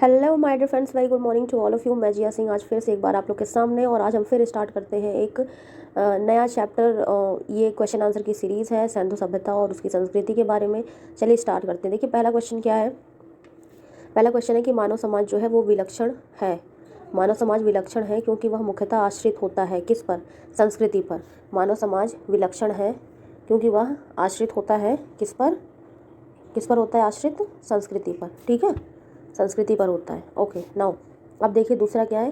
Hello my dear friends, very good morning to all of you. मैं जिया सिंह आज फिर से एक बार आप लोग के सामने, और आज हम फिर स्टार्ट करते हैं एक नया चैप्टर। ये क्वेश्चन आंसर की सीरीज़ है सिंधु सभ्यता और उसकी संस्कृति के बारे में। चलिए स्टार्ट करते हैं। देखिए पहला क्वेश्चन क्या है। पहला क्वेश्चन है कि मानव समाज जो है वो विलक्षण है। मानव समाज विलक्षण है क्योंकि वह मुख्यतः आश्रित होता है किस पर? संस्कृति पर। मानव समाज विलक्षण है क्योंकि वह आश्रित होता है किस पर? किस पर होता है आश्रित? संस्कृति पर। ठीक है, संस्कृति पर होता है। ओके नाउ अब देखिए दूसरा क्या है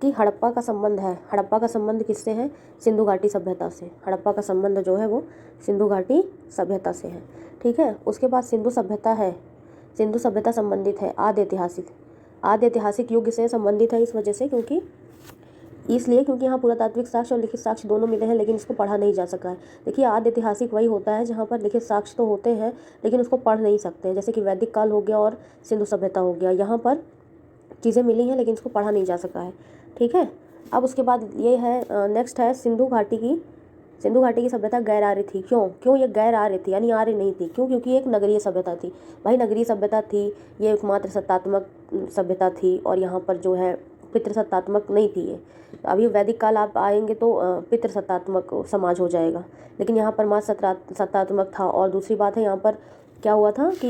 कि हड़प्पा का संबंध है। हड़प्पा का संबंध किससे है? सिंधु घाटी सभ्यता से। हड़प्पा का संबंध जो है वो सिंधु घाटी सभ्यता से है। ठीक है, उसके बाद सिंधु सभ्यता है। सिंधु सभ्यता संबंधित है आद्य ऐतिहासिक युग से संबंधित है। इस वजह से क्योंकि यहाँ पुरातात्विक साक्ष्य और लिखित साक्ष्य दोनों मिले हैं, लेकिन इसको पढ़ा नहीं जा सका है। देखिए आद्य ऐतिहासिक वही होता है जहाँ पर लिखित साक्ष्य तो होते हैं लेकिन उसको पढ़ नहीं सकते हैं, जैसे कि वैदिक काल हो गया और सिंधु सभ्यता हो गया। यहाँ पर चीज़ें मिली हैं लेकिन इसको पढ़ा नहीं जा सका है। ठीक है, अब उसके बाद ये है नेक्स्ट है सिंधु घाटी की सभ्यता गैर आर्य थी। क्यों ये गैर आर्य थी, यानी आर्य नहीं थी? क्यों? क्योंकि एक नगरीय सभ्यता थी। भाई नगरीय सभ्यता थी, ये एकमात्र सत्तात्मक सभ्यता थी, और यहाँ पर जो है पितृसत्तात्मक नहीं थी ये। अभी वैदिक काल आप आएंगे तो पितृसत्तात्मक समाज हो जाएगा, लेकिन यहाँ पर मात्र सत्तात्मक था। और दूसरी बात है यहाँ पर क्या हुआ था कि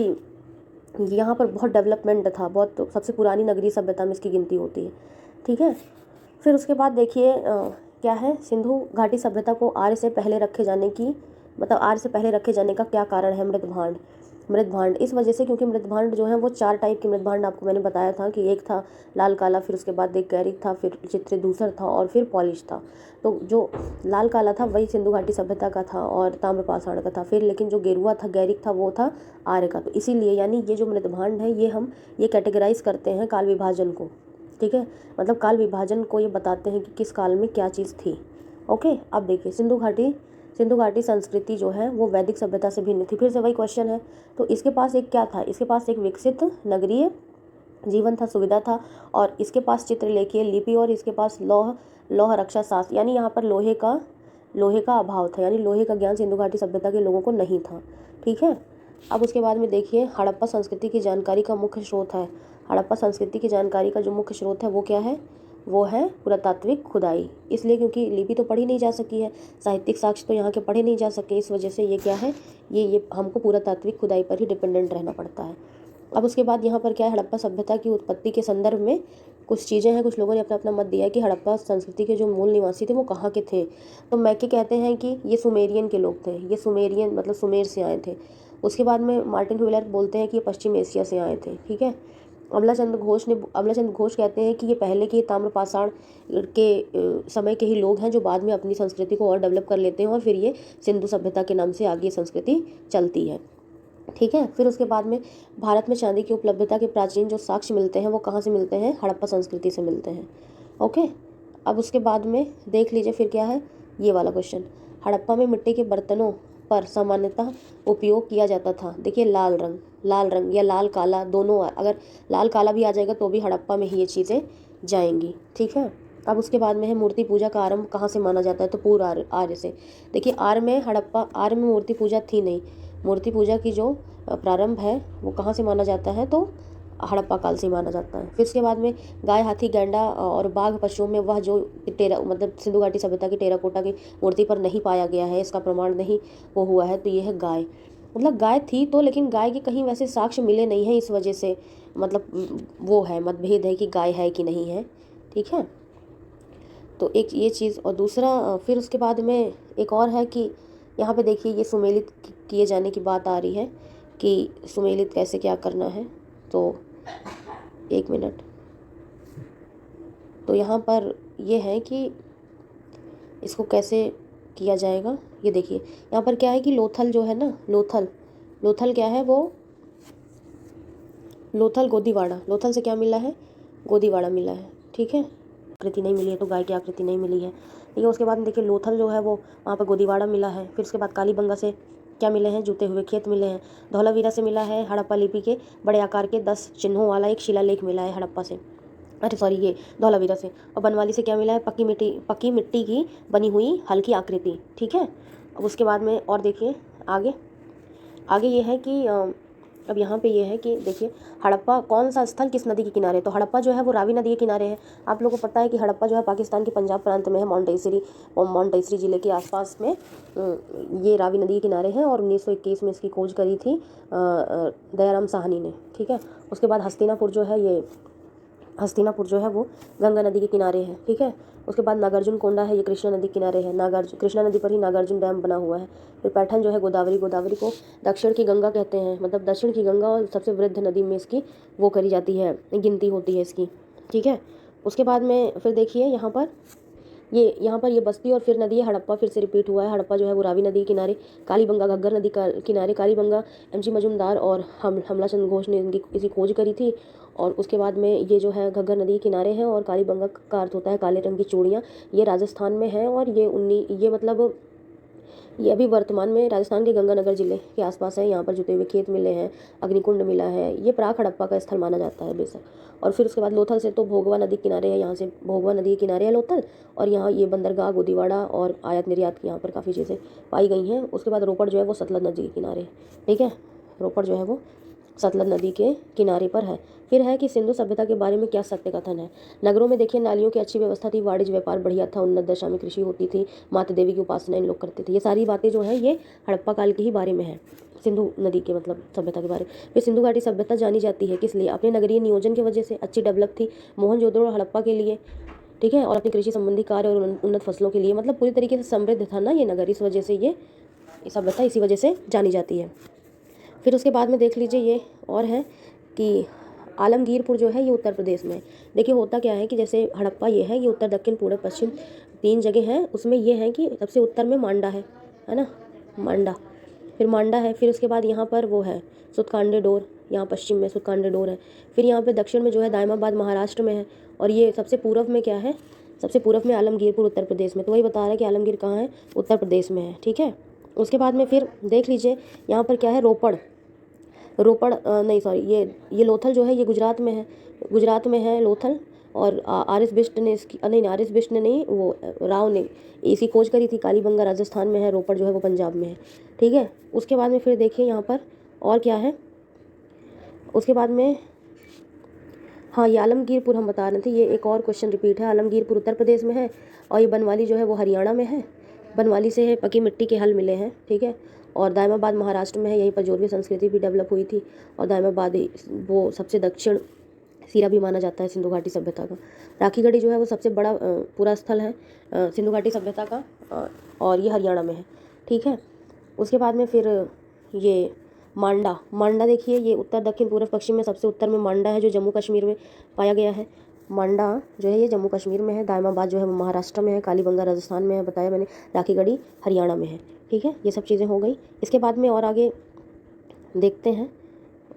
यहाँ पर बहुत डेवलपमेंट था, बहुत सबसे पुरानी नगरीय सभ्यता में इसकी गिनती होती है। ठीक है, फिर उसके बाद देखिए क्या है, सिंधु घाटी सभ्यता को आर्य से पहले रखे जाने का क्या कारण है? मृदभांड। इस वजह से क्योंकि मृदभांड जो है वो 4 टाइप के मृदभांड आपको मैंने बताया था कि एक था लाल काला, फिर उसके बाद एक गैरिक था, फिर चित्रित धूसर था, और फिर पॉलिश था। तो जो लाल काला था वही सिंधु घाटी सभ्यता का था और ताम्रपाषाण का था। फिर लेकिन जो गेरुआ था, गैरिक था, वो था आर्य का। तो इसीलिए यानी ये जो मृदभांड है ये कैटेगराइज करते हैं काल विभाजन को। ठीक है, मतलब काल विभाजन को ये बताते हैं कि किस काल में क्या चीज़ थी। ओके, अब देखिए सिंधु घाटी संस्कृति जो है वो वैदिक सभ्यता से भिन्न थी। फिर से वही क्वेश्चन है। तो इसके पास एक क्या था? इसके पास एक विकसित नगरीय जीवन था, सुविधा था, और इसके पास चित्रलेखीय लिपि, और इसके पास लौह रक्षा शास्त्र, यानी यहाँ पर लोहे का अभाव था, यानी लोहे का ज्ञान सिंधु घाटी सभ्यता के लोगों को नहीं था। ठीक है, अब उसके बाद में देखिए हड़प्पा संस्कृति की जानकारी का मुख्य स्रोत है। हड़प्पा संस्कृति की जानकारी का जो मुख्य स्रोत है वो क्या है? वो है पुरातात्विक खुदाई। इसलिए क्योंकि लिपि तो पढ़ी नहीं जा सकी है, साहित्यिक साक्ष्य तो यहाँ के पढ़े नहीं जा सके, इस वजह से ये क्या है, ये हमको पुरातात्विक खुदाई पर ही डिपेंडेंट रहना पड़ता है। अब उसके बाद यहाँ पर क्या है, हड़प्पा सभ्यता की उत्पत्ति के संदर्भ में कुछ चीज़ें हैं। कुछ लोगों ने अपना अपना मत दिया है कि हड़प्पा संस्कृति के जो मूल निवासी थे वो कहाँ के थे। तो मैके कहते हैं कि ये सुमेरियन के लोग थे। ये सुमेरियन मतलब सुमेर से आए थे। उसके बाद में मार्टिन व्हीलर बोलते हैं कि ये पश्चिम एशिया से आए थे। ठीक है, अमलाचंद घोष कहते हैं कि ये पहले के ताम्रपाषाण के समय के ही लोग हैं जो बाद में अपनी संस्कृति को और डेवलप कर लेते हैं, और फिर ये सिंधु सभ्यता के नाम से आगे संस्कृति चलती है। ठीक है, फिर उसके बाद में भारत में चांदी की उपलब्धता के प्राचीन जो साक्ष्य मिलते हैं वो कहाँ से मिलते हैं? हड़प्पा संस्कृति से मिलते हैं। ओके, अब उसके बाद में देख लीजिए फिर क्या है ये वाला क्वेश्चन। हड़प्पा में मिट्टी के बर्तनों पर सामान्यतः उपयोग किया जाता था। देखिए लाल रंग या लाल काला दोनों, अगर लाल काला भी आ जाएगा तो भी हड़प्पा में ही ये चीज़ें जाएंगी। ठीक है, अब उसके बाद में है मूर्ति पूजा का आरंभ कहाँ से माना जाता है? तो पूर्व आर्य से। देखिए आर्य में मूर्ति पूजा थी नहीं। मूर्ति पूजा की जो प्रारंभ है वो कहाँ से माना जाता है? तो हड़प्पा काल से माना जाता है। फिर इसके बाद में गाय, हाथी, गैंडा और बाघ पशुओं में वह जो मतलब सिंधु घाटी सभ्यता की टेराकोटा की मूर्ति पर नहीं पाया गया है, इसका प्रमाण नहीं वो हुआ है, तो ये है गाय। मतलब गाय थी तो, लेकिन गाय के कहीं वैसे साक्ष्य मिले नहीं हैं, इस वजह से मतलब वो है मतभेद है कि गाय है कि नहीं है। ठीक है, तो एक ये चीज़, और दूसरा फिर उसके बाद में एक और है कि यहाँ पे देखिए ये सुमेलित किए जाने की बात आ रही है कि सुमेलित कैसे क्या करना है। तो एक मिनट, तो यहाँ पर ये है कि इसको कैसे किया जाएगा। ये देखिए यहाँ पर क्या है कि लोथल जो है ना, लोथल क्या है वो, लोथल गोदीवाड़ा। लोथल से क्या मिला है? गोदीवाड़ा मिला है। ठीक है, आकृति नहीं मिली है तो गाय की आकृति नहीं मिली है। ठीक है, उसके बाद देखिए लोथल जो है वो वहाँ पर गोदीवाड़ा मिला है। फिर उसके बाद कालीबंगा से क्या मिले हैं? जूते हुए खेत मिले हैं। धौलावीरा से मिला है हड़प्पा लिपि के बड़े आकार के 10 चिन्हों वाला एक शिलालेख मिला है हड़प्पा से, अरे सॉरी ये धौलावीरा से। और बनवाली से क्या मिला है? पक्की मिट्टी की बनी हुई हल्की आकृति। ठीक है, अब उसके बाद में और देखिए आगे ये है कि अब यहाँ पे ये है कि देखिए हड़प्पा कौन सा स्थल किस नदी के किनारे, तो हड़प्पा जो है वो रावी नदी के किनारे है। आप लोगों को पता है कि हड़प्पा जो है पाकिस्तान के पंजाब प्रांत में है, मोंटेसरी जिले के आसपास में ये रावी नदी के किनारे है। और 1921 में इसकी खोज करी थी दयाराम साहनी ने, ठीक है। उसके बाद हस्तिनापुर जो है वो गंगा नदी के किनारे है, ठीक है। उसके बाद नागार्जुन कोंडा है, ये कृष्णा नदी के किनारे है। कृष्णा नदी पर ही नागार्जुन डैम बना हुआ है। फिर पैठन जो है गोदावरी को दक्षिण की गंगा कहते हैं, मतलब दक्षिण की गंगा और सबसे वृद्ध नदी में इसकी वो करी जाती है, गिनती होती है इसकी, ठीक है। उसके बाद में फिर देखिए यहाँ पर ये बस्ती और फिर नदी है हड़प्पा, फिर से रिपीट हुआ है। हड़प्पा जो है वो रावी नदी के किनारे, कालीबंगा घग्गर नदी का किनारे। कालीबंगा एमजी मजुमदार और हमला चंद्र घोष ने इसकी खोज करी थी। और उसके बाद में ये जो है घग्गर नदी के किनारे है। और कालीबंगा का अर्थ होता है काले रंग की चूड़ियाँ। ये राजस्थान में है और ये अभी वर्तमान में राजस्थान के गंगानगर जिले के आसपास है। यहाँ पर जुते हुए खेत मिले हैं, अग्निकुंड मिला है। ये प्राक हड़प्पा का स्थल माना जाता है बेशक। और फिर उसके बाद लोथल से तो भोगवा नदी किनारे है, यहाँ से भोगवा नदी के किनारे है लोथल। और यहाँ ये बंदरगाह गोदीवाड़ा और आयात निर्यात की यहाँ पर काफ़ी चीज़ें पाई गई हैं। उसके बाद रोपड़ जो है वो सतलज नदी के किनारे, ठीक है। रोपड़ जो है वो सतलज नदी के किनारे पर है। फिर है कि सिंधु सभ्यता के बारे में क्या सत्य कथन है। नगरों में देखिए नालियों की अच्छी व्यवस्था थी, वाणिज्य व्यापार बढ़िया था, उन्नत दशा में कृषि होती थी, माता देवी की उपासना इन लोग करते थे। ये सारी बातें जो है ये हड़प्पा काल के ही बारे में है, सिंधु नदी के मतलब सभ्यता के बारे में। फिर सिंधु घाटी सभ्यता जानी जाती है किस लिए, अपने नगरीय नियोजन की वजह से अच्छी डेवलप थी, मोहनजोदड़ो और हड़प्पा के लिए, ठीक है। और अपनी कृषि संबंधी कार्य और उन्नत फसलों के लिए, मतलब पूरी तरीके से समृद्ध था ना ये नगर, इस वजह से ये सभ्यता इसी वजह से जानी जाती है। फिर उसके बाद में देख लीजिए ये और है कि आलमगीरपुर जो है ये उत्तर प्रदेश में है। देखिए होता क्या है कि जैसे हड़प्पा ये है, ये उत्तर दक्षिण पूर्व पश्चिम 3 जगह हैं। उसमें ये है कि सबसे उत्तर में मांडा है ना, मांडा, फिर मांडा है। फिर उसके बाद यहाँ पर वो है सुतकांडे डोर, यहाँ पश्चिम में सुतकांडे डोर है। फिर यहाँ पे दक्षिण में जो है दायमाबाद महाराष्ट्र में है। और ये सबसे पूर्व में क्या है, सबसे पूर्व में आलमगीरपुर उत्तर प्रदेश में। तो वही बता रहा है कि आलमगीर कहाँ है, उत्तर प्रदेश में है, ठीक है। उसके बाद में फिर देख लीजिए यहाँ पर क्या है, रोपड़ नहीं सॉरी, ये लोथल जो है ये गुजरात में है लोथल। और आर एस बिष्ट ने इसकी आर एस बिष्ट ने नहीं, वो राव ने इसकी खोज करी थी। कालीबंगा राजस्थान में है, रोपड़ जो है वो पंजाब में है, ठीक है। उसके बाद में फिर देखिए यहाँ पर और क्या है, उसके बाद में हाँ ये आलमगीरपुर हम बता रहे थे, ये एक और क्वेश्चन रिपीट है। आलमगीरपुर उत्तर प्रदेश में है और ये बनवाली जो है वो हरियाणा में है। बनवाली से है पक्की मिट्टी के हल मिले हैं, ठीक है। और दायमाबाद महाराष्ट्र में है, यहीं पर जोरवी संस्कृति भी डेवलप हुई थी। और दायमाबाद वो सबसे दक्षिण सिरा भी माना जाता है सिंधु घाटी सभ्यता का। राखीगढ़ी जो है वो सबसे बड़ा पूरा स्थल है सिंधु घाटी सभ्यता का, और ये हरियाणा में है, ठीक है। उसके बाद में फिर ये मांडा देखिए, ये उत्तर दक्षिण पूर्व पश्चिम में सबसे उत्तर में मांडा है, जो जम्मू कश्मीर में पाया गया है। मांडा जो है ये जम्मू कश्मीर में है। दायमाबाद जो है वो महाराष्ट्र में है। कालीबंगा राजस्थान में है, बताया मैंने। राखीगढ़ी हरियाणा में है, ठीक है। ये सब चीज़ें हो गई। इसके बाद में और आगे देखते हैं,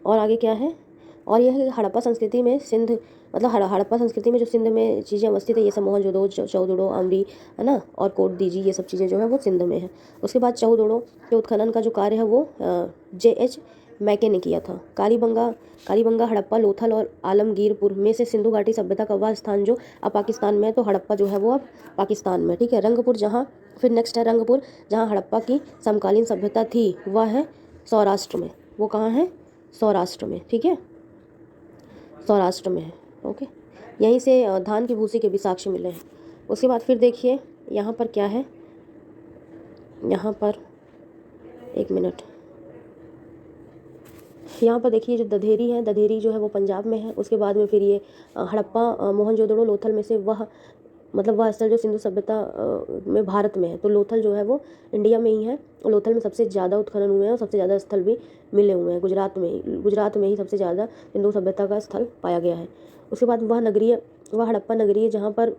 और आगे क्या है, और यह है हड़प्पा संस्कृति में सिंध, मतलब हड़प्पा संस्कृति में जो सिंध में चीज़ें अवस्थित है, ये सब मोहनजोदड़ो, चौदड़ो, अमरी है ना, और कोटदीजी, ये सब चीज़ें जो है वो सिंध में है। उसके बाद चौदड़ो के उत्खनन का जो कार्य है वो JH मैके ने किया था। कालीबंगा, हड़प्पा, लोथल और आलमगीरपुर में से सिंधु घाटी सभ्यता का वह स्थान जो अब पाकिस्तान में है। तो हड़प्पा जो है वो अब पाकिस्तान में, ठीक है। रंगपुर, जहाँ फिर नेक्स्ट है रंगपुर, जहाँ हड़प्पा की समकालीन सभ्यता थी, वह है सौराष्ट्र में। वो कहाँ है, सौराष्ट्र में, ठीक है, सौराष्ट्र में है, ओके। यहीं से धान की भूसी के भी साक्ष्य मिले हैं। उसके बाद फिर देखिए यहाँ पर क्या है, यहाँ पर एक मिनट, यहाँ पर देखिए जो दधेरी है, दधेरी जो है वो पंजाब में है। उसके बाद में फिर ये हड़प्पा, मोहनजोदड़ो, लोथल में से वह स्थल जो सिंधु सभ्यता में भारत में है। तो लोथल जो है वो इंडिया में ही है। और लोथल में सबसे ज़्यादा उत्खनन हुए हैं और सबसे ज़्यादा स्थल भी मिले हुए हैं। गुजरात में ही सबसे ज़्यादा सिंधु सभ्यता का स्थल पाया गया है। उसके बाद वह हड़प्पा नगरीय जहाँ पर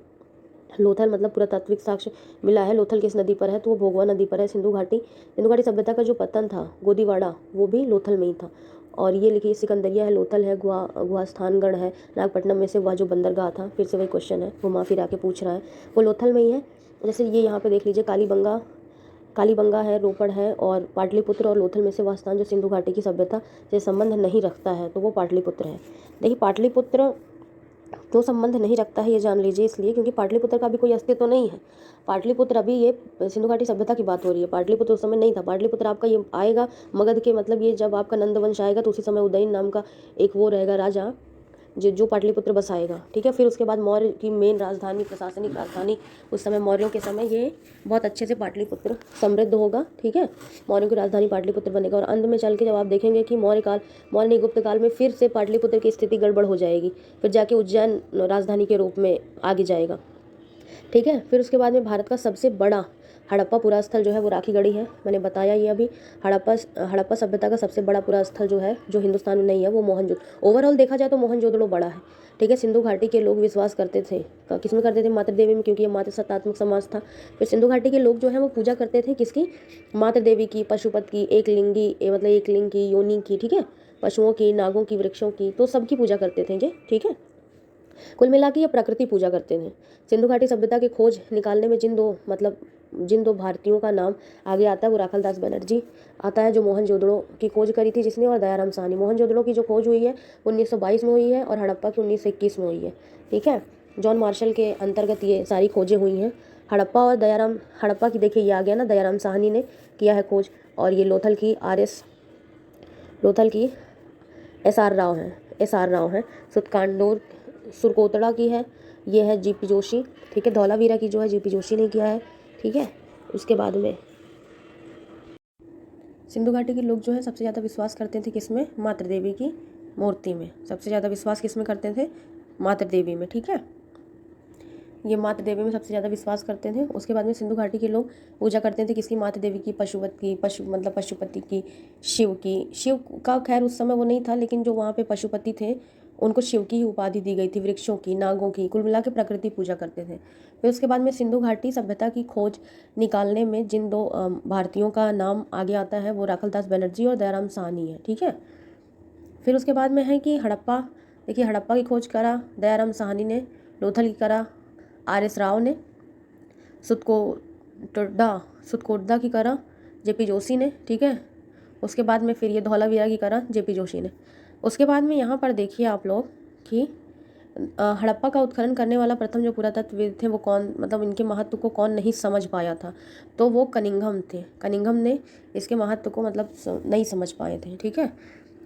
लोथल मतलब पुरातात्विक साक्ष्य मिला है। लोथल किस नदी पर है, तो वो भोगवा नदी पर है। सिंधु घाटी सभ्यता का जो पतन था, गोदीवाड़ा, वो भी लोथल में ही था। और ये लिखिए सिकंदरिया है, लोथल है, गुहास्थानगढ़ है, नागपट्टनम में से वह जो बंदरगाह था, फिर से वही क्वेश्चन है, घुमा फिरा के पूछ रहा है, वो लोथल में ही है। जैसे ये यहाँ पे देख लीजिए कालीबंगा है, रोपड़ है, और पाटलिपुत्र और लोथल में से वह स्थान जो सिंधु घाटी की सभ्यता से संबंध नहीं रखता है, तो वो पाटलिपुत्र है। देखिए पाटलिपुत्र तो संबंध नहीं रखता है, ये जान लीजिए, इसलिए क्योंकि पाटलिपुत्र का भी कोई अस्तित्व तो नहीं है। पाटलिपुत्र अभी ये सिंधु घाटी सभ्यता की बात हो रही है, पाटलिपुत्र उस समय नहीं था। पाटलिपुत्र आपका ये आएगा मगध के, मतलब ये जब आपका नंद वंश आएगा तो उसी समय उदयन नाम का एक वो रहेगा राजा जो पाटलिपुत्र बसाएगा, ठीक है। फिर उसके बाद मौर्य की मेन राजधानी, प्रशासनिक राजधानी उस समय मौर्यों के समय ये बहुत अच्छे से पाटलिपुत्र समृद्ध होगा, ठीक है। मौर्यों की राजधानी पाटलिपुत्र बनेगा और अंत में चल के जब आप देखेंगे कि मौर्य गुप्त काल में फिर से पाटलिपुत्र की स्थिति गड़बड़ हो जाएगी, फिर जाके उज्जैन राजधानी के रूप में आगे जाएगा, ठीक है। फिर उसके बाद में भारत का सबसे बड़ा हड़प्पा पुरा स्थल जो है वो राखीगढ़ी है। मैंने बताया ये अभी, हड़प्पा सभ्यता का सबसे बड़ा पुरा स्थल जो है, जो हिंदुस्तान में नहीं है, वो मोहनजोदड़ो। ओवरऑल देखा जाए तो मोहनजोदड़ो बड़ा है, ठीक है। सिंधु घाटी के लोग विश्वास करते थे, किसमें करते थे? मातृ देवी में, क्योंकि ये मातृ सत्तात्मक समाज था। फिर सिंधु घाटी के लोग जो है वो पूजा करते थे किसकी? मातृ देवी की, पशुपत की, एक लिंगी मतलब एक लिंग की, योनि की, ठीक है, पशुओं की, नागों की, वृक्षों की, तो सबकी पूजा करते थे ये, ठीक है। कुल मिला के ये प्रकृति पूजा करते थे। सिंधु घाटी सभ्यता की खोज निकालने में जिन दो भारतीयों का नाम आगे आता है वो राखलदास बनर्जी आता है, जो मोहनजोदड़ो की खोज करी थी जिसने, और दयाराम साहनी। मोहनजोदड़ो की जो खोज हुई है 1922 में हुई है और हड़प्पा की 1921 में हुई है, ठीक है। जॉन मार्शल के अंतर्गत ये सारी खोजें हुई हैं। हड़प्पा की देखिए ये आ गया ना, दयाराम साहनी ने किया है खोज, और ये लोथल की एस आर राव है। सुतकांडोर सुरकोतड़ा की है, ये है जीपी जोशी, ठीक है। धौलावीरा की जो है जीपी जोशी ने किया है, ठीक है। उसके बाद में सिंधु घाटी के लोग जो है सबसे ज़्यादा विश्वास करते थे किसमें? मातृ देवी की मूर्ति में। सबसे ज़्यादा विश्वास किसमें करते थे? मातृ देवी में, ठीक है। ये मातृ देवी में सबसे ज़्यादा विश्वास करते थे। उसके बाद में सिंधु घाटी के लोग पूजा करते थे किसकी? मातृ देवी की, पशुपति की, शिव की। शिव का खैर उस समय वो नहीं था, लेकिन जो वहाँ पे पशुपति थे उनको शिव की ही उपाधि दी गई थी, वृक्षों की, नागों की, कुल मिला के प्रकृति पूजा करते थे। फिर उसके बाद में सिंधु घाटी सभ्यता की खोज निकालने में जिन दो भारतीयों का नाम आगे आता है वो राखलदास बनर्जी और दयाराम साहनी है, ठीक है। फिर उसके बाद में है कि हड़प्पा, देखिए हड़प्पा की खोज करा दयाराम साहनी ने, लोथल की करा RS राव ने, सुतकोटदा की करा JP जोशी ने, ठीक है। उसके बाद में फिर ये धौलावीरा की करा JP जोशी ने। उसके बाद में यहाँ पर देखिए आप लोग कि हड़प्पा का उत्खनन करने वाला प्रथम जो पुरातत्वविद थे वो कौन, मतलब इनके महत्व को कौन नहीं समझ पाया था, तो वो कनिंघम थे। कनिंघम ने इसके महत्व को मतलब नहीं समझ पाए थे, ठीक है।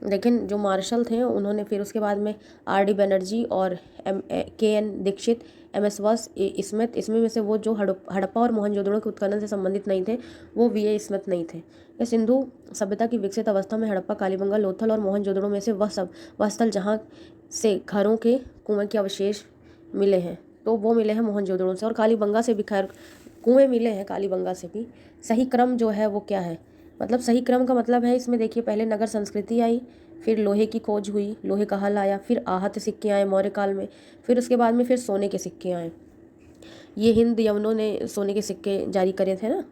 लेकिन जो मार्शल थे उन्होंने फिर उसके बाद में RD बनर्जी और KN दीक्षित, MS वस स्मिथ, इसमें में से वो जो हड़प्पा और मोहनजोदड़ो के उत्खनन से संबंधित नहीं थे वो VA स्मिथ नहीं थे। ये सिंधु सभ्यता की विकसित अवस्था में हड़प्पा, कालीबंगा, लोथल और मोहनजोदड़ो में से वह स्थल जहाँ से घरों के कुएं के अवशेष मिले हैं, तो वो मिले हैं मोहनजोदड़ो से, और कालीबंगा से भी खैर कुएं मिले हैं, कालीबंगा से भी। सही क्रम जो है वो क्या है, मतलब सही क्रम का मतलब है इसमें देखिए पहले नगर संस्कृति आई, फिर लोहे की खोज हुई, लोहे का हल आया, फिर आहत सिक्के आए मौर्य काल में, फिर उसके बाद में फिर सोने के सिक्के आए। ये हिंद यवनों ने सोने के सिक्के जारी करे थे ना,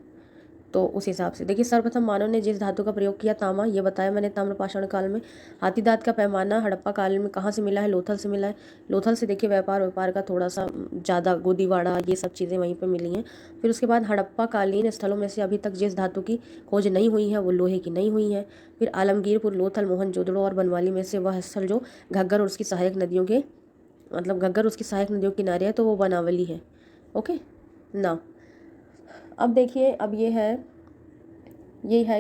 तो उस हिसाब से देखिए सर्वप्रथम मानव ने जिस धातु का प्रयोग किया, तांबा, ये बताया मैंने, ताम्रपाषाण काल में। हाथी दांत का पैमाना हड़प्पा काल में कहाँ से मिला है? लोथल से मिला है। लोथल से देखिए व्यापार का थोड़ा सा ज़्यादा, गोदीवाड़ा, ये सब चीज़ें वहीं पर मिली हैं। फिर उसके बाद हड़प्पा कालीन स्थलों में से अभी तक जिस धातु की खोज नहीं हुई है वो लोहे की नहीं हुई है। फिर आलमगीरपुर, लोथल, मोहनजोदड़ो और बनवाली में से वह स्थल जो घग्गर और उसकी सहायक नदियों के, मतलब घग्गर उसकी सहायक नदियों के किनारे है, तो वो बनावली है, ओके ना। अब देखिए, अब ये है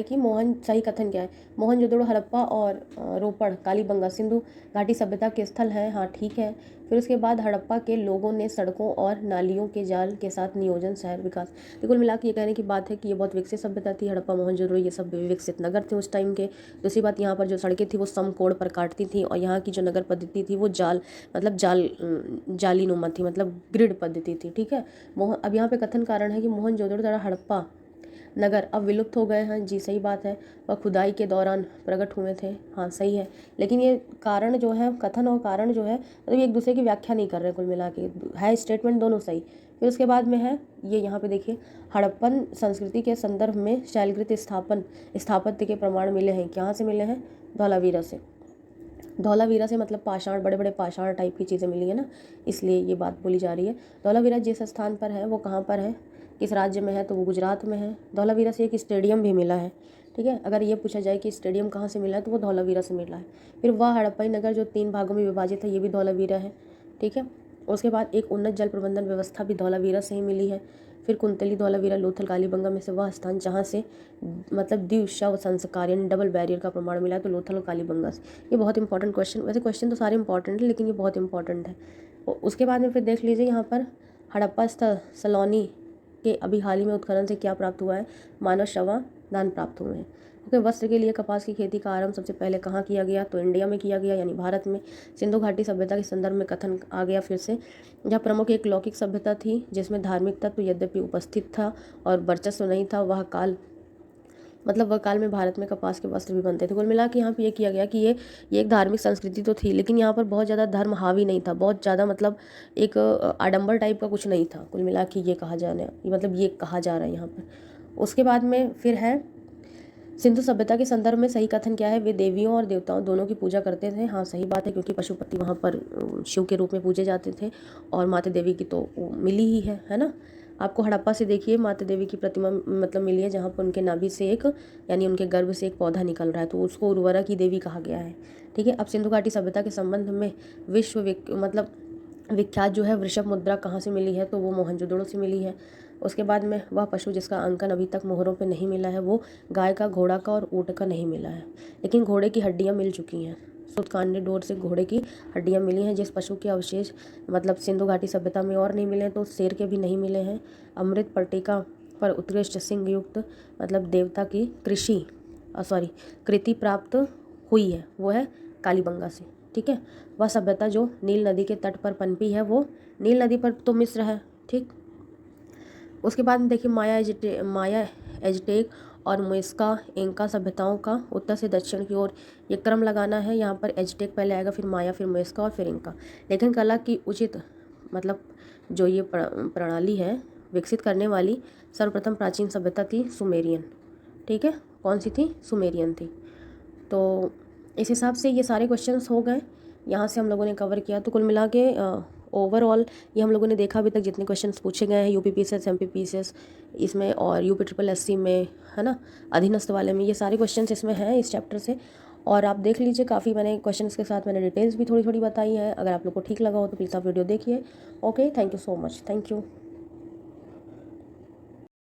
कि सही कथन क्या है? मोहनजोदड़ो, हड़प्पा और रोपड़, कालीबंगा सिंधु घाटी सभ्यता के स्थल हैं, हाँ ठीक है। फिर उसके बाद हड़प्पा के लोगों ने सड़कों और नालियों के जाल के साथ नियोजन, शहर विकास, तो कुल मिला के ये कहने की बात है कि ये बहुत विकसित सभ्यता थी। हड़प्पा, मोहनजोदड़ो ये सब विकसित नगर थे उस टाइम के। दूसरी बात, यहाँ पर जो सड़कें थी वो समकोण पर काटती थी, और यहाँ की जो नगर पद्धति थी वो जालीनुमा थी, मतलब ग्रिड पद्धति थी, ठीक है। अब यहाँ पे कथन कारण है कि मोहनजोदड़ो तथा हड़प्पा नगर अब विलुप्त हो गए हैं, जी सही बात है। वह खुदाई के दौरान प्रकट हुए थे, हाँ सही है। लेकिन ये कारण जो है, कथन और कारण जो है, मतलब एक दूसरे की व्याख्या नहीं कर रहे, कुल मिला के है स्टेटमेंट दोनों सही। फिर उसके बाद में है ये यहाँ पे देखिए, हड़प्पन संस्कृति के संदर्भ में शैलकृत स्थापत्य के प्रमाण मिले हैं। कहाँ से मिले हैं? धौलावीरा से। धौलावीरा से मतलब पाषाण, बड़े बड़े पाषाण टाइप की चीज़ें मिली है ना, इसलिए ये बात बोली जा रही है। धौलावीरा जिस स्थान पर है वो कहाँ पर है, किस राज्य में है, तो वो गुजरात में है। धौलावीरा से एक स्टेडियम भी मिला है, ठीक है। अगर ये पूछा जाए कि स्टेडियम कहाँ से मिला है तो वो धौलावीरा से मिला है। फिर वह हड़प्पाई नगर जो 3 भागों में विभाजित है, ये भी धौलावीरा है। ठीक है। उसके बाद एक उन्नत जल प्रबंधन व्यवस्था भी धौलावीरा से ही मिली है। फिर कुंतली, धौलावीरा, लोथल, कालीबंगा में से वह स्थान जहाँ से मतलब द्विशव संस्कार यानी डबल बैरियर का प्रमाण मिला है, तो लोथल और कालीबंगा से। ये बहुत इंपॉर्टेंट क्वेश्चन, वैसे क्वेश्चन तो सारे इंपॉर्टेंट है लेकिन ये बहुत इंपॉर्टेंट है। उसके बाद में फिर देख लीजिए यहाँ पर हड़प्पा स्थल सलौनी के अभी हाल ही में उत्खनन से क्या प्राप्त हुआ है, मानव शवाधान प्राप्त हुए हैं। ओके, वस्त्र के लिए कपास की खेती का आरंभ सबसे पहले कहाँ किया गया, तो इंडिया में किया गया यानी भारत में। सिंधु घाटी सभ्यता के संदर्भ में कथन आ गया फिर से, जहाँ प्रमुख एक लौकिक सभ्यता थी जिसमें धार्मिक तत्व यद्यपि उपस्थित था और वर्चस्व नहीं था। वह काल मतलब वह काल में भारत में कपास के वस्त्र भी बनते थे। कुल मिला के यहाँ पे ये किया गया कि ये एक धार्मिक संस्कृति तो थी लेकिन यहाँ पर बहुत ज़्यादा धर्म हावी नहीं था, बहुत ज़्यादा मतलब एक आडंबर टाइप का कुछ नहीं था। कुल मिला के ये कहा जा रहा है, मतलब ये कहा जा रहा है यहाँ पर। उसके बाद में फिर है सिंधु सभ्यता के संदर्भ में सही कथन क्या है, वे देवियों और देवताओं दोनों की पूजा करते थे। हाँ सही बात है, क्योंकि पशुपति वहाँ पर शिव के रूप में पूजे जाते थे और माता देवी की तो मिली ही है ना। आपको हड़प्पा से देखिए माता देवी की प्रतिमा मतलब मिली है, जहाँ पर उनके नाभि से एक यानी उनके गर्भ से एक पौधा निकल रहा है, तो उसको उर्वरा की देवी कहा गया है। ठीक है। अब सिंधु घाटी सभ्यता के संबंध में मतलब विख्यात जो है वृषभ मुद्रा कहाँ से मिली है, तो वो मोहनजोदड़ो से मिली है। उसके बाद में वह पशु जिसका अंकन अभी तक मोहरों पे नहीं मिला है, वो गाय का, घोड़ा का और ऊँट का नहीं मिला है, लेकिन घोड़े की हड्डियाँ मिल चुकी हैं। सुतकान्य डोर से घोड़े की हड्डियाँ मिली हैं। जिस पशु के अवशेष मतलब सिंधु घाटी सभ्यता में और नहीं मिले, तो शेर के भी नहीं मिले हैं। अमृत पट्टिका पर उत्कृष्ट सिंह युक्त मतलब देवता की कृति प्राप्त हुई है, वो है कालीबंगा से। ठीक है। वह सभ्यता जो नील नदी के तट पर पनपी है, वो नील नदी पर तो मिस्र है। ठीक। उसके बाद में देखिए माया एजटेक और मुइस्का इंका सभ्यताओं का उत्तर से दक्षिण की ओर ये क्रम लगाना है। यहाँ पर एजटेक पहले आएगा, फिर माया, फिर मुइस्का और फिर इंका। लेकिन कला की उचित मतलब जो ये प्रणाली है विकसित करने वाली सर्वप्रथम प्राचीन सभ्यता थी सुमेरियन। ठीक है। कौन सी थी? सुमेरियन थी। तो इस हिसाब से ये सारे क्वेश्चंस हो गए, यहाँ से हम लोगों ने कवर किया। तो कुल मिला के ओवरऑल ये हम लोगों ने देखा अभी तक जितने क्वेश्चंस पूछे गए हैं यूपी पीसीएस, एमपी पीसीएस इसमें और यूपी ट्रिपल एससी में, है ना, अधीनस्थ वाले में, ये सारे क्वेश्चंस इसमें हैं इस चैप्टर से। और आप देख लीजिए, काफ़ी मैंने क्वेश्चंस के साथ मैंने डिटेल्स भी थोड़ी थोड़ी बताई है। अगर आप लोग को ठीक लगा हो तो प्लीज़ आप वीडियो देखिए। Okay, thank you so much, thank you.